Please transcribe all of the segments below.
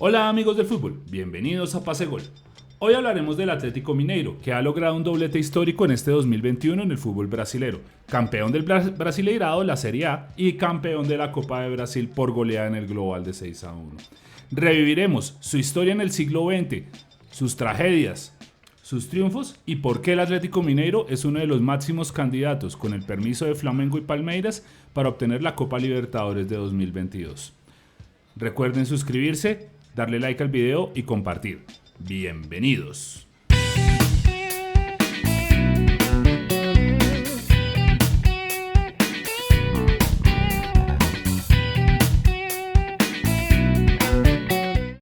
Hola amigos del fútbol, bienvenidos a Pase Gol. Hoy hablaremos del Atlético Mineiro, que ha logrado un doblete histórico en este 2021 en el fútbol brasilero, campeón del Brasileirado, la Serie A, y campeón de la Copa de Brasil por goleada en el global de 6-1. Reviviremos su historia en el siglo XX, sus tragedias, sus triunfos y por qué el Atlético Mineiro es uno de los máximos candidatos, con el permiso de Flamengo y Palmeiras, para obtener la Copa Libertadores de 2022. Recuerden suscribirse, darle like al video y compartir. Bienvenidos.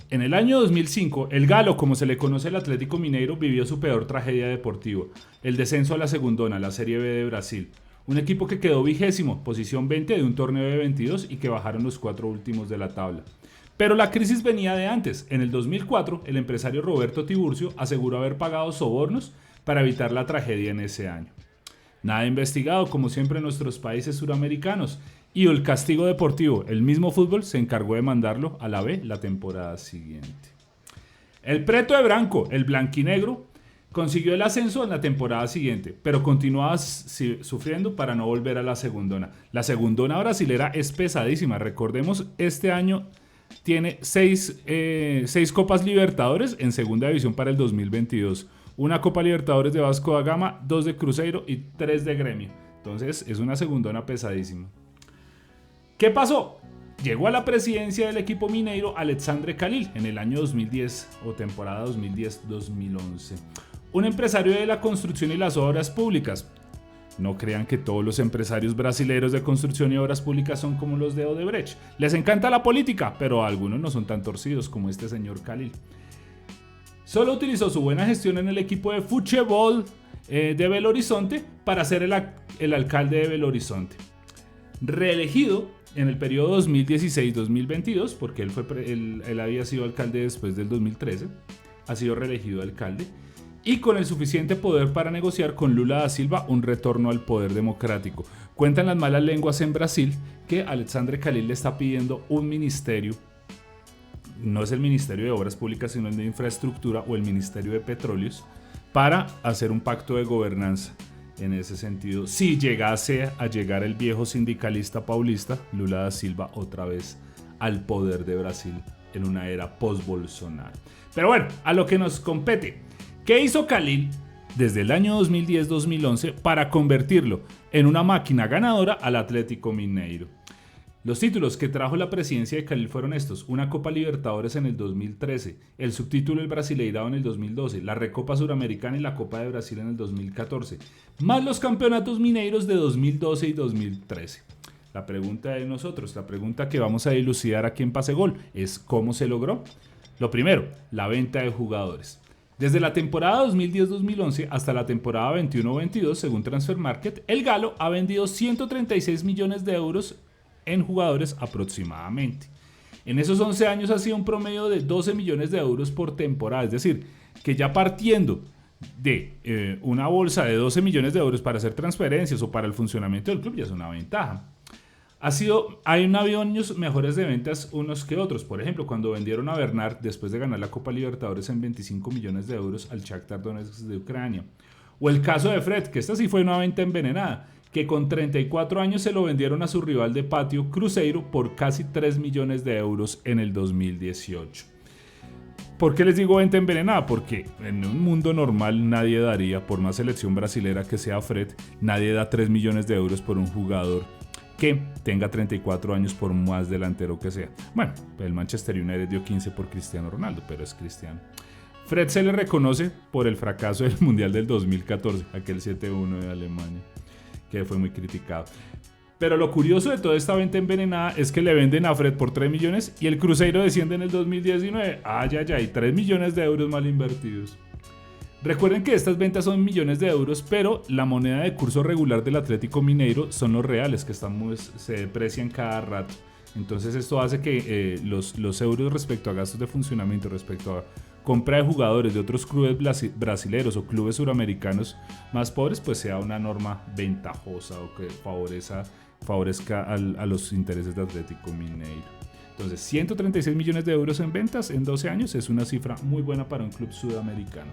En el año 2005, el Galo, como se le conoce al Atlético Mineiro, vivió su peor tragedia deportiva, el descenso a la Segundona, la Serie B de Brasil. Un equipo que quedó 20º, posición 20 de un torneo de 22 y que bajaron los 4 últimos de la tabla. Pero la crisis venía de antes. En el 2004, el empresario Roberto Tiburcio aseguró haber pagado sobornos para evitar la tragedia en ese año. Nada investigado, como siempre en nuestros países suramericanos. Y el castigo deportivo, el mismo fútbol, se encargó de mandarlo a la B la temporada siguiente. El Preto de Branco, el blanquinegro, consiguió el ascenso en la temporada siguiente, pero continuaba sufriendo para no volver a la Segundona. La Segundona brasilera es pesadísima. Recordemos, este año tiene 6 Copas Libertadores en segunda división para el 2022. Una Copa Libertadores de Vasco da Gama, 2 de Cruzeiro y 3 de Gremio. Entonces es una segundona pesadísima. ¿Qué pasó? Llegó a la presidencia del equipo mineiro Alexandre Khalil en el año 2010 o temporada 2010-2011. Un empresario de la construcción y las obras públicas. No crean que todos los empresarios brasileños de construcción y obras públicas son como los de Odebrecht. Les encanta la política, pero algunos no son tan torcidos como este señor Khalil. Solo utilizó su buena gestión en el equipo de fútbol de Belo Horizonte para ser el alcalde de Belo Horizonte. Reelegido en el periodo 2016-2022, porque él había sido alcalde después del 2013, ha sido reelegido alcalde. Y con el suficiente poder para negociar con Lula da Silva un retorno al poder democrático. Cuentan las malas lenguas en Brasil que Alexandre Khalil le está pidiendo un ministerio, no es el Ministerio de Obras Públicas, sino el de Infraestructura o el Ministerio de Petróleos, para hacer un pacto de gobernanza en ese sentido. Si llegase a llegar el viejo sindicalista paulista, Lula da Silva, otra vez al poder de Brasil en una era post-Bolsonaro. Pero bueno, a lo que nos compete. ¿Qué hizo Khalil desde el año 2010-2011 para convertirlo en una máquina ganadora al Atlético Mineiro? Los títulos que trajo la presidencia de Khalil fueron estos: una Copa Libertadores en el 2013, el subtítulo del Brasileirado en el 2012, la Recopa Suramericana y la Copa de Brasil en el 2014, más los campeonatos mineiros de 2012 y 2013. La pregunta de nosotros, la pregunta que vamos a dilucidar aquí en Pase Gol es ¿cómo se logró? Lo primero, la venta de jugadores. Desde la temporada 2010-2011 hasta la temporada 21-22, según Transfermarkt, el Galo ha vendido 136 millones de euros en jugadores aproximadamente. En esos 11 años ha sido un promedio de 12 millones de euros por temporada, es decir, que ya partiendo de una bolsa de 12 millones de euros para hacer transferencias o para el funcionamiento del club ya es una ventaja. Hay años mejores de ventas unos que otros. Por ejemplo, cuando vendieron a Bernard después de ganar la Copa Libertadores en 25 millones de euros al Shakhtar Donetsk de Ucrania. O el caso de Fred, que esta sí fue una venta envenenada, que con 34 años se lo vendieron a su rival de patio, Cruzeiro, por casi 3 millones de euros en el 2018. ¿Por qué les digo venta envenenada? Porque en un mundo normal nadie daría, por más selección brasilera que sea Fred, nadie da 3 millones de euros por un jugador que tenga 34 años por más delantero que sea. Bueno, el Manchester United dio 15 por Cristiano Ronaldo, pero es Cristiano. Fred se le reconoce por el fracaso del Mundial del 2014, aquel 7-1 de Alemania, que fue muy criticado. Pero lo curioso de toda esta venta envenenada es que le venden a Fred por 3 millones y el Cruzeiro desciende en el 2019. Ay, 3 millones de euros mal invertidos. Recuerden que estas ventas son millones de euros, pero la moneda de curso regular del Atlético Mineiro son los reales, que se deprecian cada rato. Entonces esto hace que los euros respecto a gastos de funcionamiento, respecto a compra de jugadores de otros clubes brasileros o clubes suramericanos más pobres, pues sea una norma ventajosa o que favorezca a los intereses de Atlético Mineiro. Entonces, 136 millones de euros en ventas en 12 años es una cifra muy buena para un club sudamericano.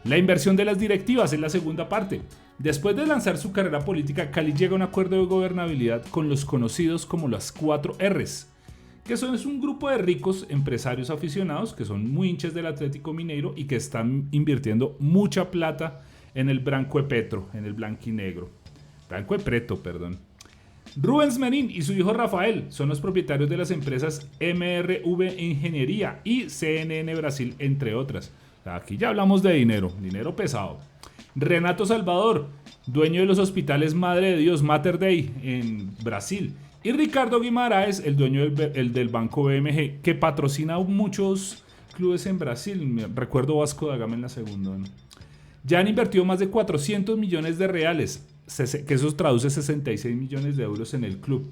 La inversión de las directivas es la segunda parte. Después de lanzar su carrera política, Cali llega a un acuerdo de gobernabilidad con los conocidos como las 4 Rs, que es un grupo de ricos empresarios aficionados que son muy hinchas del Atlético Mineiro y que están invirtiendo mucha plata en el Branco de Petro, en el blanquinegro. Branco de Preto, perdón. Rubens Menin y su hijo Rafael son los propietarios de las empresas MRV Ingeniería y CNN Brasil, entre otras. Aquí ya hablamos de dinero pesado. Renato Salvador, dueño de los hospitales Madre de Dios, Mater Dei, en Brasil. Y Ricardo Guimaraes, el dueño del Banco BMG, que patrocina muchos clubes en Brasil. Recuerdo Vasco da Gama en la segunda, ¿no? Ya han invertido más de 400 millones de reales, que eso traduce 66 millones de euros en el club.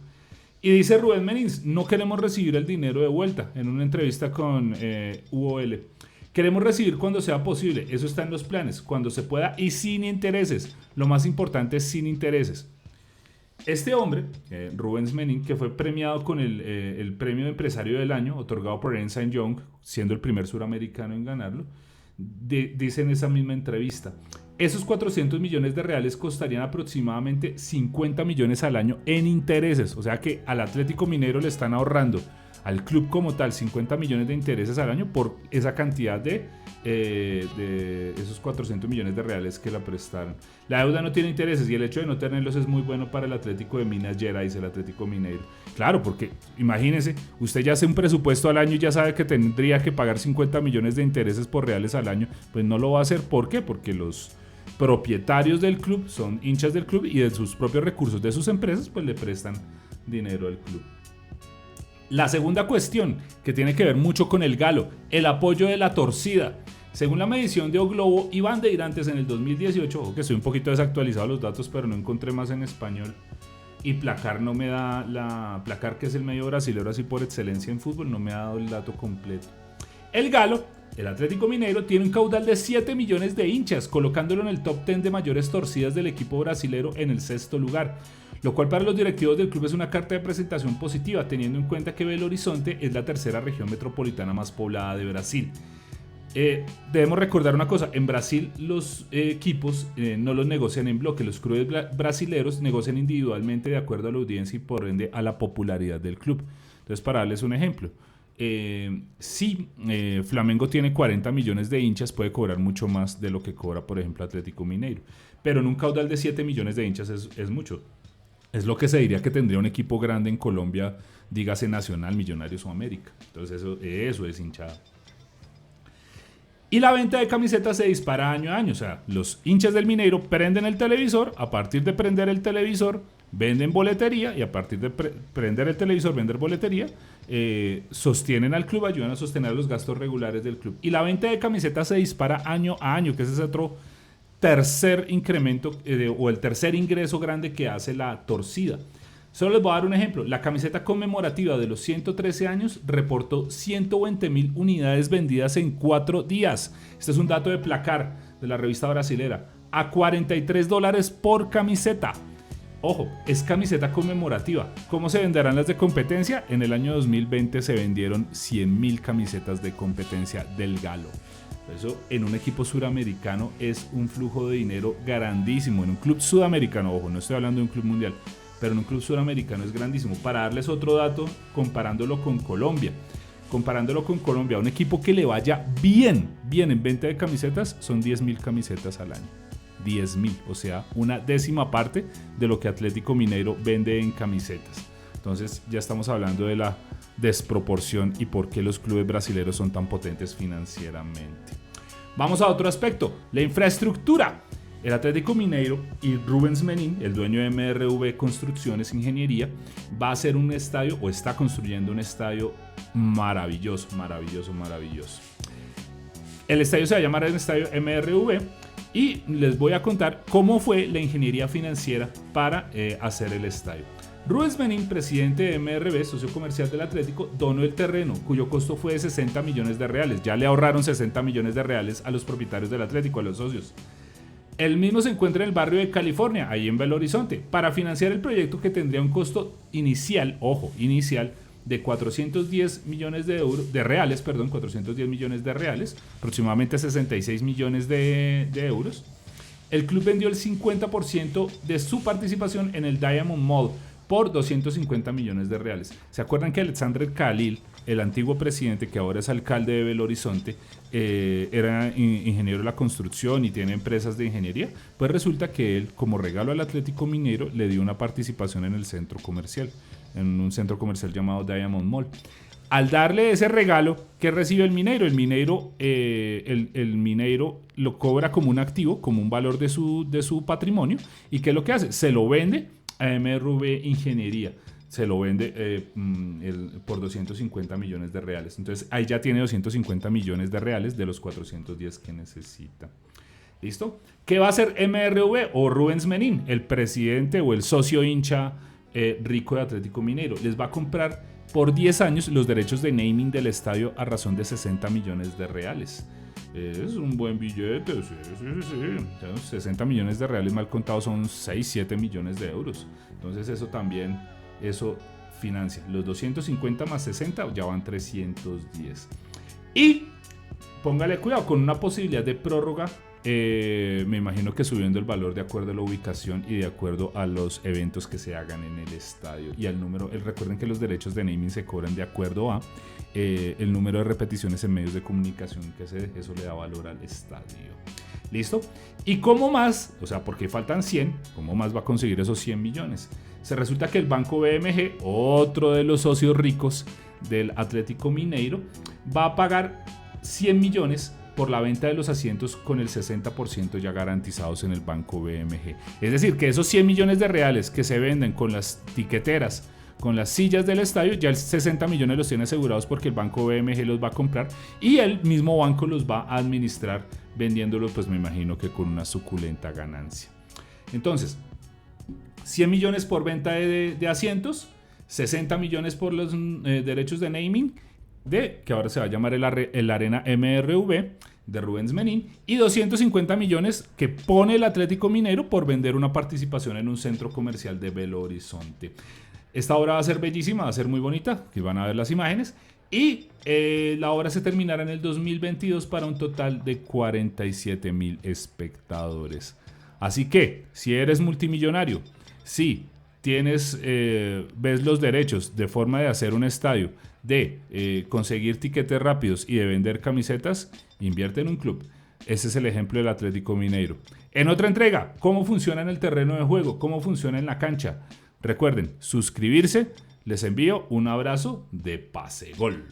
Y dice Rubén Menins, no queremos recibir el dinero de vuelta, en una entrevista con UOL. Queremos recibir cuando sea posible, eso está en los planes, cuando se pueda y sin intereses. Lo más importante es sin intereses. Este hombre, Rubens Menin, que fue premiado con el premio de empresario del año, otorgado por Ernst & Young, siendo el primer suramericano en ganarlo, dice en esa misma entrevista, esos 400 millones de reales costarían aproximadamente 50 millones al año en intereses. O sea que al Atlético Mineiro le están ahorrando al club como tal 50 millones de intereses al año por esa cantidad de esos 400 millones de reales que la prestaron. La deuda no tiene intereses y el hecho de no tenerlos es muy bueno para el Atlético de Minas Gerais, el Atlético Mineiro. Claro, porque imagínese, usted ya hace un presupuesto al año y ya sabe que tendría que pagar 50 millones de intereses por reales al año, pues no lo va a hacer. ¿Por qué? Porque los propietarios del club son hinchas del club y de sus propios recursos de sus empresas pues le prestan dinero al club. La segunda cuestión, que tiene que ver mucho con el Galo, el apoyo de la torcida. Según la medición de O Globo y Bandeirantes en el 2018, ojo que estoy un poquito desactualizado los datos, pero no encontré más en español. Y Placar no me da Placar, que es el medio brasileño así por excelencia en fútbol, no me ha dado el dato completo. El Galo, el Atlético Mineiro, tiene un caudal de 7 millones de hinchas, colocándolo en el top 10 de mayores torcidas del equipo brasilero en el 6º lugar. Lo cual para los directivos del club es una carta de presentación positiva, teniendo en cuenta que Belo Horizonte es la tercera región metropolitana más poblada de Brasil. Debemos recordar una cosa, en Brasil los equipos no los negocian en bloque, los clubes brasileros negocian individualmente de acuerdo a la audiencia y por ende a la popularidad del club. Entonces, para darles un ejemplo, si Flamengo tiene 40 millones de hinchas, puede cobrar mucho más de lo que cobra, por ejemplo, Atlético Mineiro, pero en un caudal de 7 millones de hinchas es mucho. Es lo que se diría que tendría un equipo grande en Colombia, dígase Nacional, Millonarios o América. Entonces eso es hinchada. Y la venta de camisetas se dispara año a año. O sea, los hinchas del Mineiro prenden el televisor, a partir de prender el televisor venden boletería y a partir de prender el televisor, vender boletería, sostienen al club, ayudan a sostener los gastos regulares del club. Y la venta de camisetas se dispara año a año, que ese es otro tercer incremento o el tercer ingreso grande que hace la torcida. Solo les voy a dar un ejemplo. La camiseta conmemorativa de los 113 años reportó 120,000 unidades vendidas en 4 días. Este es un dato de Placar, de la revista brasilera. A $43 por camiseta. Ojo, es camiseta conmemorativa. ¿Cómo se venderán las de competencia? En el año 2020 se vendieron 100,000 camisetas de competencia del Galo. Eso en un equipo suramericano es un flujo de dinero grandísimo. En un club sudamericano, ojo, no estoy hablando de un club mundial, pero en un club suramericano es grandísimo. Para darles otro dato, comparándolo con Colombia, a un equipo que le vaya bien en venta de camisetas, son 10,000 camisetas al año. 10,000, o sea, una décima parte de lo que Atlético Mineiro vende en camisetas. Entonces ya estamos hablando de la desproporción y por qué los clubes brasileños son tan potentes financieramente. Vamos a otro aspecto, la infraestructura. El Atlético Mineiro y Rubens Menin, el dueño de MRV Construcciones Ingeniería, va a hacer un estadio o está construyendo un estadio maravilloso. El estadio se va a llamar el estadio MRV y les voy a contar cómo fue la ingeniería financiera para hacer el estadio. Rubens Menin, presidente de MRV, socio comercial del Atlético, donó el terreno, cuyo costo fue de 60 millones de reales. Ya le ahorraron 60 millones de reales a los propietarios del Atlético, a los socios. El mismo se encuentra en el barrio de California, ahí en Belo Horizonte, para financiar el proyecto que tendría un costo inicial de 410 millones de reales, 410 millones de reales, aproximadamente 66 millones de euros. El club vendió el 50% de su participación en el Diamond Mall por 250 millones de reales. ¿Se acuerdan que Alexander Khalil, el antiguo presidente que ahora es alcalde de Belo Horizonte, era ingeniero de la construcción y tiene empresas de ingeniería? Pues resulta que él, como regalo al Atlético Mineiro, le dio una participación en el centro comercial, en un centro comercial llamado Diamond Mall. Al darle ese regalo, ¿qué recibe el Mineiro? El Mineiro lo cobra como un activo, como un valor de su patrimonio. ¿Y qué es lo que hace? Se lo vende a MRV Ingeniería. Se lo vende por 250 millones de reales. Entonces ahí ya tiene 250 millones de reales de los 410 que necesita. ¿Listo? ¿Qué va a hacer MRV o Rubens Menin, el presidente o el socio hincha rico de Atlético Mineiro? Les va a comprar por 10 años los derechos de naming del estadio a razón de 60 millones de reales. Es un buen billete, sí. 60 millones de reales mal contados son 6, 7 millones de euros. Entonces eso también, eso financia. Los 250 más 60 ya van 310. Y póngale cuidado con una posibilidad de prórroga. Me imagino que subiendo el valor de acuerdo a la ubicación y de acuerdo a los eventos que se hagan en el estadio y al número. Recuerden que los derechos de naming se cobran de acuerdo a el número de repeticiones en medios de comunicación que se dé. Eso le da valor al estadio. ¿Listo? ¿Y cómo más? O sea, porque faltan 100, ¿cómo más va a conseguir esos 100 millones? Se resulta que el Banco BMG, otro de los socios ricos del Atlético Mineiro, va a pagar 100 millones por la venta de los asientos con el 60% ya garantizados en el Banco BMG. Es decir, que esos 100 millones de reales que se venden con las tiqueteras, con las sillas del estadio, ya el 60 millones los tiene asegurados porque el Banco BMG los va a comprar y el mismo banco los va a administrar vendiéndolos, pues me imagino que con una suculenta ganancia. Entonces, 100 millones por venta de asientos, 60 millones por los derechos de naming, que ahora se va a llamar el Arena MRV de Rubens Menin, y 250 millones que pone el Atlético Mineiro por vender una participación en un centro comercial de Belo Horizonte. Esta obra va a ser bellísima, va a ser muy bonita, que van a ver las imágenes, y la obra se terminará en el 2022 para un total de 47,000 espectadores. Así que, si eres multimillonario, si ves los derechos de forma de hacer un estadio, de conseguir tiquetes rápidos y de vender camisetas, invierte en un club. Ese es el ejemplo del Atlético Mineiro. En otra entrega, cómo funciona en el terreno de juego, cómo funciona en la cancha. Recuerden, suscribirse. Les envío un abrazo de Pase Gol.